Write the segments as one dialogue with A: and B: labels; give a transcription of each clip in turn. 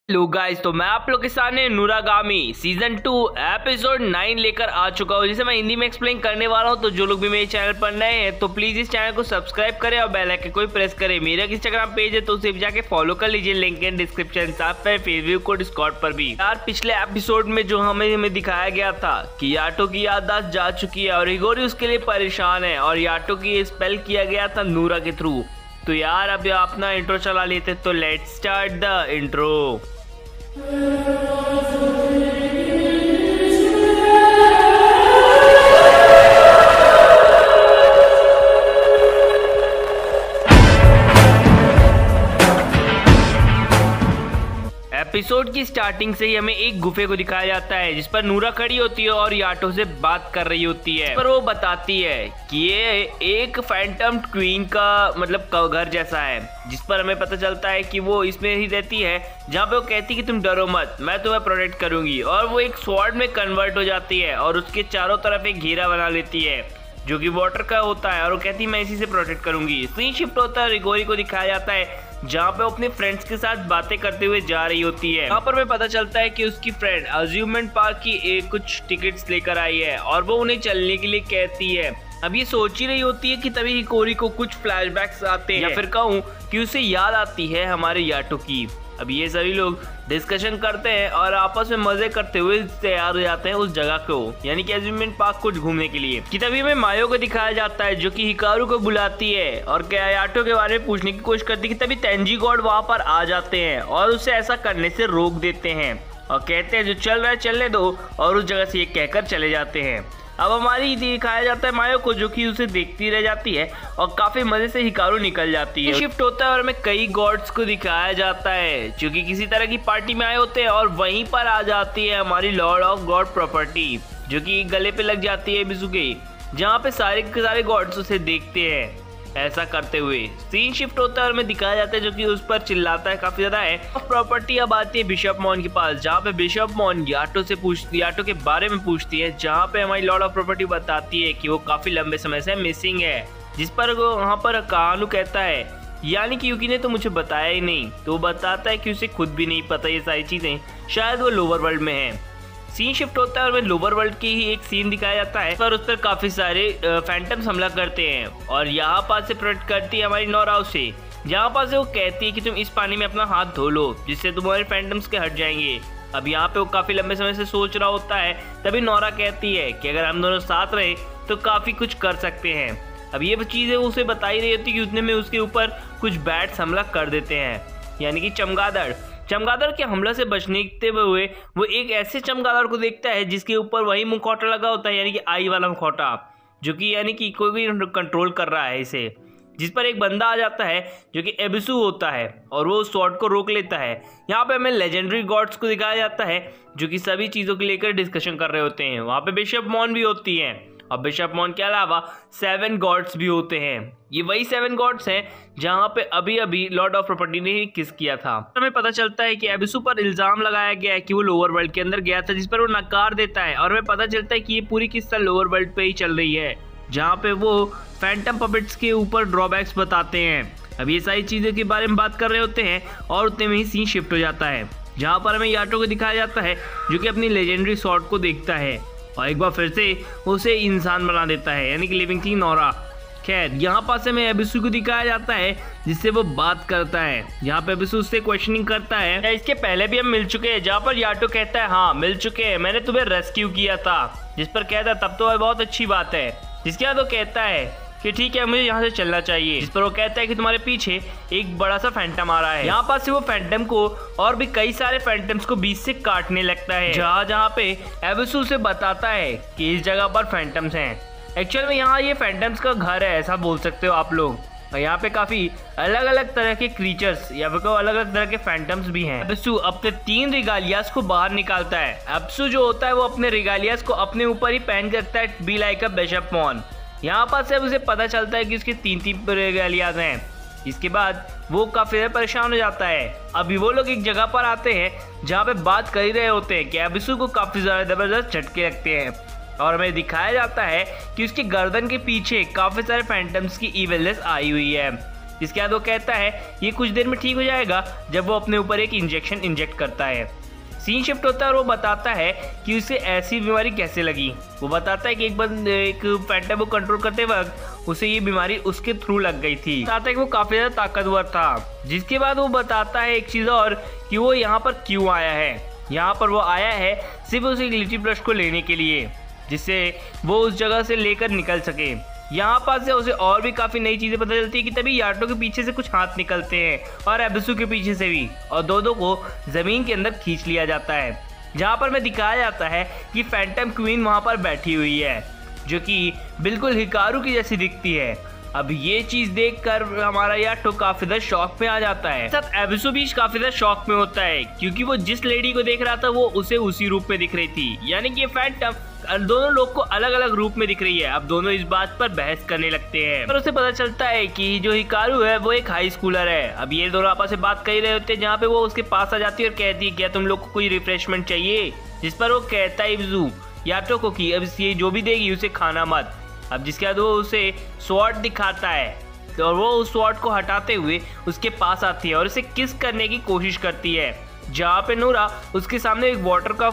A: Hello guys, तो मैं आप लोग के सामने नूरागामी सीजन 2 एपिसोड 9 लेकर आ चुका हूँ, जिसे मैं हिंदी में एक्सप्लेन करने वाला हूँ। तो जो लोग भी मेरे चैनल पर नए हैं तो प्लीज इस चैनल को सब्सक्राइब करें और बेल आइकन को प्रेस करें। मेरा इंस्टाग्राम पेज है तो उसे भी जाके फॉलो कर लीजिए, लिंक इन डिस्क्रिप्शन, साथ में फेसबुक को डिस्कॉर्ड पर भी। यार पिछले एपिसोड में जो हमें दिखाया गया था कि याटो की याददाश्त जा चुकी है और हिगोरी उसके लिए परेशान है और याटो की स्पेल किया गया था नूरा के थ्रू। तो यार अब अपना इंट्रो चला लेते, तो let's start the intro. Episode की स्टार्टिंग से ही हमें एक गुफे को दिखाया जाता है जिस पर नूरा खड़ी होती है और याटो से बात कर रही होती है। पर वो बताती है कि ये एक फैंटम क्वीन का मतलब घर जैसा है, जिस पर हमें पता चलता है कि वो इसमें ही रहती है, जहाँ पे वो कहती है कि तुम डरो मत, मैं तुम्हें प्रोटेक्ट करूंगी। और वो एक स्वॉर्ड में कन्वर्ट हो जाती है और उसके चारों तरफ एक घेरा बना लेती है जो कि वाटर का होता है और वो कहती है मैं इसी से प्रोटेक्ट करूंगी। सीन शिफ्ट होता है, हिगोरी को दिखाया जाता है जहाँ पे अपने फ्रेंड्स के साथ बातें करते हुए जा रही होती है। यहाँ पर हमें पता चलता है कि उसकी फ्रेंड अज्यूमेंट पार्क की कुछ टिकट्स लेकर आई है और वो उन्हें चलने के लिए कहती है। अब ये सोच ही रही होती है कि तभी हिगोरी को कुछ फ्लैशबैक्स आते हैं, या फिर कहूँ कि उसे याद आती है हमारे याटो की। अब ये सभी लोग डिस्कशन करते हैं और आपस में मजे करते हुए तैयार हो जाते हैं उस जगह को, यानी कि अज्यूमेंट पार्क को घूमने के लिए। कि तभी हमें मायो को दिखाया जाता है जो कि हिकारू को बुलाती है और याटो के बारे में पूछने की कोशिश करती है। कि तभी तेंजी गॉड वहां पर आ जाते हैं और उसे ऐसा करने से रोक देते हैं और कहते हैं जो चल रहा है चलने दो, और उस जगह से ये कहकर चले जाते हैं। अब हमारी दिखाया जाता है मायो को जो कि उसे देखती रह जाती है और काफी मजे से हिकारू निकल जाती है। शिफ्ट होता है और हमें कई गॉड्स को दिखाया जाता है जो कि किसी तरह की पार्टी में आए होते हैं और वहीं पर आ जाती है हमारी लॉर्ड ऑफ गॉड प्रॉपर्टी जो कि गले पे लग जाती है बिजुके, जहाँ पे सारे के सारे गॉड्स उसे देखते हैं ऐसा करते हुए। सीन शिफ्ट होता है और हमें दिखाया जाता है जो कि उस पर चिल्लाता है काफी ज्यादा है। प्रॉपर्टी अब आती है बिशप मॉन के पास, जहाँ पे बिशप मॉन याटो के बारे में पूछती है, जहाँ पे हमारी लॉर्ड ऑफ प्रॉपर्टी बताती है कि वो काफी लंबे समय से मिसिंग है। जिस पर वहाँ पर कानू कहता है यानी कि यूकी ने तो मुझे बताया ही नहीं। तो वो बताता है कि उसे खुद भी नहीं पता ये सारी चीजें, शायद वो लोअर वर्ल्ड में है। सीन शिफ्ट होता है और हमें लोअर वर्ल्ड की ही एक सीन दिखाया जाता है पर उस पर काफी सारे फैंटम्स हमला करते हैं और यहाँ पास से प्रोटेक्ट करती है हमारी नोरा उसे, जहाँ पास से वो कहती है कि तुम इस पानी में अपना हाथ धो लो जिससे तुम्हारे फैंटम्स के हट जाएंगे। अब यहाँ पे वो काफी लंबे समय से सोच रहा होता है, तभी नोरा कहती है कि अगर हम दोनों साथ रहे तो काफी कुछ कर सकते हैं। अब ये चीजें उसे बताई रही होती है कि उतने में उसके ऊपर कुछ बैट्स हमला कर देते हैं, यानी कि चमगादड़ के हमला से बचने हुए वो एक ऐसे चमगादड़ को देखता है जिसके ऊपर वही मुखौटा लगा होता है, यानी कि आई वाला मुखौटा, जो कि यानी कि कोई भी कंट्रोल कर रहा है इसे। जिस पर एक बंदा आ जाता है जो कि एबिसु होता है और वो उस स्वॉर्ड को रोक लेता है। यहाँ पे हमें लेजेंडरी गॉड्स को दिखाया जाता है जो कि सभी चीज़ों को लेकर डिस्कशन कर रहे होते हैं। वहाँ पे बिशप मॉन भी होती है और बिशप मॉन के अलावा 7 गॉड्स भी होते हैं। ये वही 7 गॉड्स हैं जहाँ पे अभी लॉर्ड ऑफ प्रॉपर्टी ने ही किस किया था। हमें पता चलता है कि एबिसु पर इल्जाम लगाया गया है कि वो लोअर वर्ल्ड के अंदर गया था, जिस पर वो नकार देता है और हमें पता चलता है कि ये पूरी किस्सा लोअर वर्ल्ड पे ही चल रही है, जहाँ पे वो फैंटम पपेट्स के ऊपर ड्रॉबैक्स बताते हैं। अब ये सारी चीज़ों के बारे में बात कर रहे होते हैं और उतने में ही सीन शिफ्ट हो जाता है, जहाँ पर हमें याटो को दिखाया जाता है जो कि अपनी लेजेंडरी स्वॉर्ड को देखता है और एक बार फिर से उसे इंसान बना देता है, यानी कि लिविंग थिंग नोरा। खैर यहाँ पास में एबिसु को दिखाया जाता है जिससे वो बात करता है, यहाँ पे एबिसु उससे क्वेश्चनिंग करता है या इसके पहले भी हम मिल चुके हैं, जहाँ पर याटो कहता है हाँ मिल चुके हैं, मैंने तुम्हें रेस्क्यू किया था। जिस पर कहता है तब तो बहुत अच्छी बात है। जिसके बाद वो कहता है कि ठीक है मुझे यहाँ से चलना चाहिए। जिस पर वो कहता है कि तुम्हारे पीछे एक बड़ा सा फैंटम आ रहा है। यहाँ पास से वो फैंटम को और भी कई सारे फैंटम्स को बीच से काटने लगता है, जहाँ पे एबिसु से बताता है कि इस जगह पर फैंटम्स हैं। एक्चुअल में यहाँ ये फैंटम्स का घर है, ऐसा बोल सकते हो आप लोग। और यहाँ पे काफी अलग अलग तरह के क्रीचर्स या फिर अलग अलग तरह के फैंटम्स भी हैं। एबिसु अपने 3 रिगालियास को बाहर निकालता है। एबिसु जो होता है वो अपने रिगालियास को अपने ऊपर ही पहन करता है, बी लाइक अ बिशप मॉन। यहाँ पर से उसे पता चलता है कि उसके 3 रिगालियास हैं। इसके बाद वो काफी परेशान हो जाता है। अभी वो लोग एक जगह पर आते हैं जहाँ पे बात कर ही रहे होते हैं कि एबिसु को काफी ज्यादा जबरदस्त झटके लगते हैं और हमें दिखाया जाता है कि उसकी गर्दन के पीछे काफी सारे फैंटम्स की इविलनेस आई हुई है। इसके बाद वो कहता है ये कुछ देर में ठीक हो जाएगा जब वो अपने ऊपर एक इंजेक्शन इंजेक्ट करता है। सीन शिफ्ट होता है और वो बताता है कि उसे ऐसी बीमारी कैसे लगी। वो बताता है कि एक फैंटम को कंट्रोल करते वक्त उसे ये बीमारी उसके थ्रू लग गई थी। बताता है कि वो काफी ज्यादा ताकतवर था। जिसके बाद वो बताता है एक चीज और कि वो यहाँ पर क्यों आया है। यहाँ पर वो आया है सिर्फ उस ग्लिची ब्रश को लेने के लिए, जिससे वो उस जगह से लेकर निकल सके। यहाँ पास से उसे और भी काफी नई चीजें पता चलती है कि तभी याटो के पीछे से कुछ हाथ निकलते हैं और एबिसु के पीछे से भी, और दो को जमीन के अंदर खींच लिया जाता है। जहाँ पर में दिखाया जाता है कि फैंटम क्वीन वहाँ पर बैठी हुई है, जो कि बिल्कुल हिकारू की जैसी दिखती है। अब ये चीज देखकर हमारा याटो काफी ज्यादा शॉक में आ जाता है। साथ एबिसु भी काफी ज्यादा शॉक में होता है, क्योंकि वो जिस लेडी को देख रहा था वो उसे उसी रूप में दिख रही थी, यानी कि ये फैंटम दोनों लोग को अलग अलग रूप में दिख रही है। अब दोनों इस बात पर बहस करने लगते हैं, पर उसे पता चलता है कि जो हिकारू है वो एक हाई स्कूलर है। अब ये दोनों आपस में बात कर ही रहे होते हैं, जहाँ पे वो उसके पास आ जाती है और कहती है क्या तुम लोग को कोई रिफ्रेशमेंट चाहिए। जिस पर वो कहता है एबिसु याटो को कि अब ये जो भी देगी उसे खाना मत। अब जिसके बाद वो उसे स्वॉर्ड दिखाता है और वो उस स्वॉर्ड को हटाते हुए उसके पास आती है और उसे किस करने की कोशिश करती है, जहाँ पे नूरा उसके सामने एक वाटर का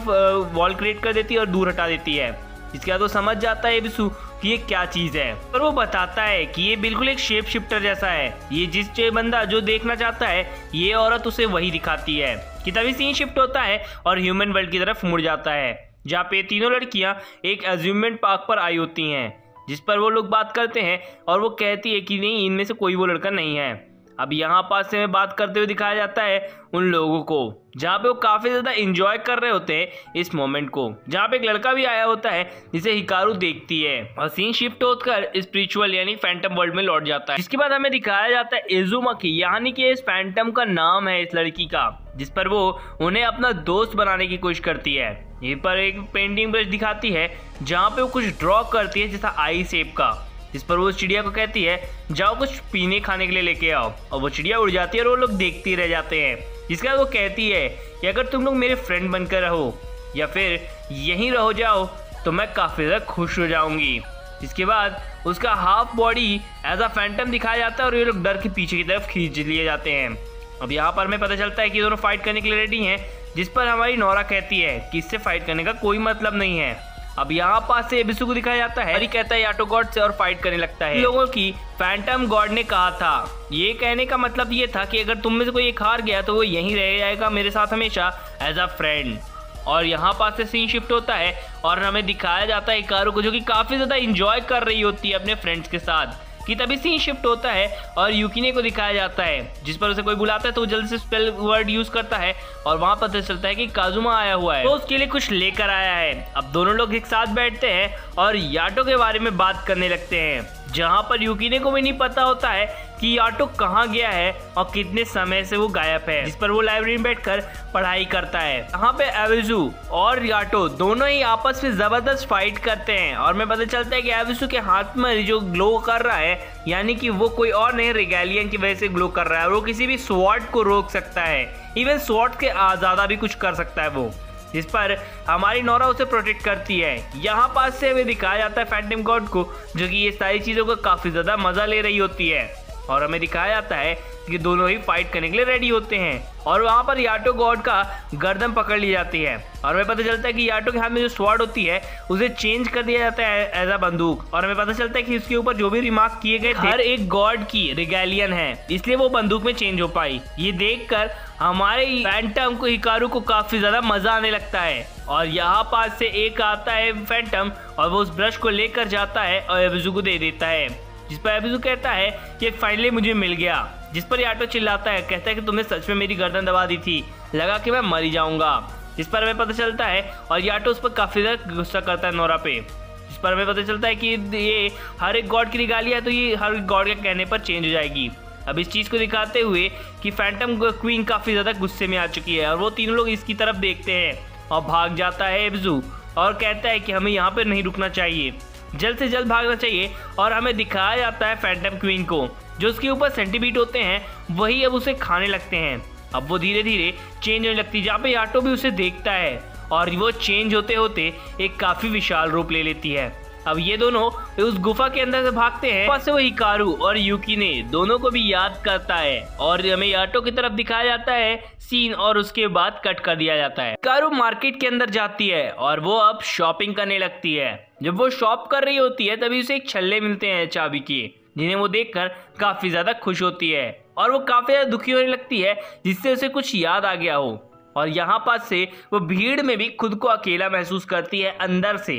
A: वॉल क्रिएट कर देती है और दूर हटा देती है। इसके बाद वो समझ जाता है एबिसु कि ये क्या चीज है, पर वो बताता है कि ये बिल्कुल एक शेप शिफ्टर जैसा है। ये जिस बंदा जो देखना चाहता है ये औरत उसे वही दिखाती है। कि तभी सीन शिफ्ट होता है और ह्यूमन वर्ल्ड की तरफ मुड़ जाता है, जहाँ पे तीनों लड़कियां एक अज्यूमेंट पार्क पर आई होती हैं, जिस पर वो लोग बात करते हैं और वो कहती है कि नहीं इनमें से कोई वो लड़का नहीं है। अब यहाँ पास से में बात करते हुए दिखाया जाता है उन लोगों को, जहाँ पे वो काफी ज्यादा एंजॉय कर रहे होते हैं इस मोमेंट को, जहाँ पे एक लड़का भी आया होता है जिसे हिकारू देखती है। और सीन शिफ्ट होकर स्पिरिचुअल यानी फैंटम वर्ल्ड में लौट जाता है। इसके बाद हमें दिखाया जाता है इजुमाकी, यानी कि इस फैंटम का नाम है इस लड़की का, जिस पर वो उन्हें अपना दोस्त बनाने की कोशिश करती है। ये पर एक पेंटिंग ब्रश दिखाती है जहाँ पे वो कुछ ड्रॉ करती है जैसा आई शेप का, जिस पर वो चिड़िया को कहती है जाओ कुछ पीने खाने के लिए लेके आओ, और वो चिड़िया उड़ जाती है और वो लोग देखते रह जाते हैं। जिसके बाद वो कहती है कि अगर तुम लोग मेरे फ्रेंड बनकर रहो या फिर यहीं रहो जाओ तो मैं काफी ज्यादा खुश हो जाऊंगी। इसके बाद उसका half body as a phantom दिखाया जाता है और ये लोग डर के पीछे की तरफ खींच लिए जाते हैं। अब यहाँ पर हमें पता चलता है कि दोनों फाइट करने के लिए रेडी हैं, जिस पर हमारी नोरा कहती है कि इससे फाइट करने का कोई मतलब नहीं है। अब यहाँ पास से एबिसु को दिखाया जाता है और ये कहता है याटो गॉड से और फाइट करने लगता है। लोगों की फैंटम गॉड ने कहा था, ये कहने का मतलब ये था कि अगर तुम में से कोई एक हार गया तो वो यहीं रह जाएगा मेरे साथ हमेशा एज अ फ्रेंड। और यहाँ पास से सीन शिफ्ट होता है और हमें दिखाया जाता है हिकारू को, जो कि काफी ज्यादा इंजॉय कर रही होती है अपने फ्रेंड्स के साथ। कि तभी सीन शिफ्ट होता है और यूकिने को दिखाया जाता है, जिस पर उसे कोई बुलाता है तो वो जल्दी से स्पेल वर्ड यूज करता है और वहां पता चलता है कि काजुमा आया हुआ है, तो उसके लिए कुछ लेकर आया है। अब दोनों लोग एक साथ बैठते हैं और याटो के बारे में बात करने लगते हैं, जहां पर यूकिने को भी नहीं पता होता है कि याटो कहाँ गया है और कितने समय से वो गायब है। जिस पर वो लाइब्रेरी में बैठकर पढ़ाई करता है। यहाँ पे एबिसु और याटो दोनों ही आपस में जबरदस्त फाइट करते हैं और हमें पता चलता है कि एबिसु के हाथ में जो ग्लो कर रहा है, यानी कि वो कोई और नहीं रेगैलियन की वजह से ग्लो कर रहा है और वो किसी भी स्वॉर्ड को रोक सकता है, इवन स्वॉर्ड के ज्यादा भी कुछ कर सकता है वो। जिस पर हमारी नोरा उसे प्रोटेक्ट करती है। यहाँ पास से हमें दिखाया जाता है फैंटम गॉड को, जो कि ये सारी चीजों का काफी ज्यादा मजा ले रही होती है और हमें दिखाया जाता है कि दोनों ही फाइट करने के लिए रेडी होते हैं और वहाँ पर याटो गॉड का गर्दन पकड़ ली जाती है और हमें पता चलता है कि याटो के हाथ में जो स्वॉर्ड होती है उसे चेंज कर दिया जाता है एज अ बंदूक। और हमें पता चलता है कि उसके ऊपर जो भी रिमार्क किए गए हर एक गॉड की रिगैलियन है, इसलिए वो बंदूक में चेंज हो पाई। ये देखकर हमारे फैंटम को हिकारू को काफी ज्यादा मजा आने लगता है और यहाँ पास से एक आता है फैंटम और वो उस ब्रश को लेकर जाता है और एबिसु को दे देता है, जिस पर एबिसु कहता है कि फाइनली मुझे मिल गया। जिस पर याटो चिल्लाता है, कहता है कि तुमने सच में मेरी गर्दन दबा दी थी, लगा कि मैं मर ही जाऊंगा। जिस पर हमें पता चलता है और याटो उस पर काफी ज्यादा गुस्सा करता है नोरा पे, जिस पर हमें पता चलता है कि ये हर एक गॉड की रिगालिया है तो ये हर गॉड के कहने पर चेंज हो जाएगी। अब इस चीज को दिखाते हुए कि फैंटम क्वीन काफी ज्यादा गुस्से में आ चुकी है और वो तीनों लोग इसकी तरफ देखते हैं और भाग जाता है एबिसु और कहता है कि हमें यहाँ पर नहीं रुकना चाहिए, जल्द से जल्द भागना चाहिए। और हमें दिखाया जाता है फैंटम क्वीन को, जो उसके ऊपर सेंटीपीड होते हैं वही अब उसे खाने लगते हैं। अब वो धीरे धीरे चेंज होने लगती है, जहाँ पे याटो भी उसे देखता है और वो चेंज होते होते एक काफी विशाल रूप ले लेती है। अब ये दोनों उस गुफा के अंदर से भागते हैं। वहाँ से वो हिकारू और युकिने दोनों को भी याद करता है और हमें याटो की तरफ दिखाया जाता है सीन और उसके बाद कट कर दिया जाता है। हिकारू मार्केट के अंदर जाती है और वो अब शॉपिंग करने लगती है। जब वो शॉप कर रही होती है तभी उसे एक छल्ले मिलते हैं चाबी के, जिन्हें वो देखकर काफी ज्यादा खुश होती है और वो काफी ज्यादा दुखी होने लगती है जिससे उसे कुछ याद आ गया हो। और यहाँ पास से वो भीड़ में भी खुद को अकेला महसूस करती है अंदर से।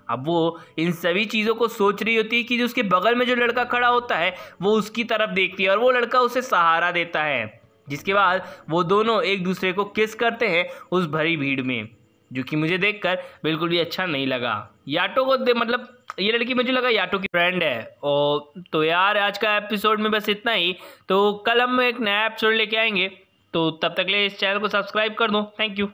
A: अब वो इन सभी चीज़ों को सोच रही होती है कि जो उसके बगल में जो लड़का खड़ा होता है वो उसकी तरफ देखती है और वो लड़का उसे सहारा देता है। जिसके बाद वो दोनों एक दूसरे को किस करते हैं उस भरी भीड़ में, जो कि मुझे देखकर बिल्कुल भी अच्छा नहीं लगा। याटो को मतलब ये लड़की मुझे लगा याटो की फ्रेंड है। और तो यार आज का एपिसोड में बस इतना ही। तो कल हम एक नया एपिसोड लेके आएंगे, तो तब तक के लिए इस चैनल को सब्सक्राइब कर दो। Thank you.